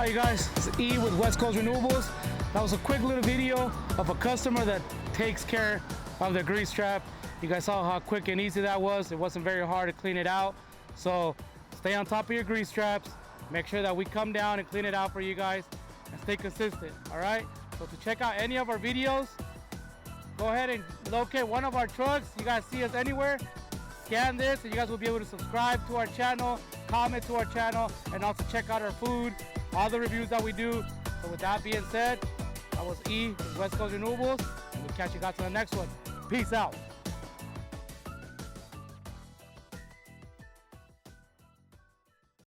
Alright you guys, it's E with West Coast Renewables. That was a quick little video of a customer that takes care of the grease trap. You guys saw how quick and easy that was. It wasn't very hard to clean it out. So stay on top of your grease traps. Make sure that we come down and clean it out for you guys and stay consistent. Alright, so to check out any of our videos, go ahead and locate one of our trucks. You guys see us anywhere, scan this and you guys will be able to subscribe to our channel, comment to our channel, and also check out our food, all the reviews that we do. So with that being said, that was E with West Coast Renewables, and we'll catch you guys on the next one. Peace out.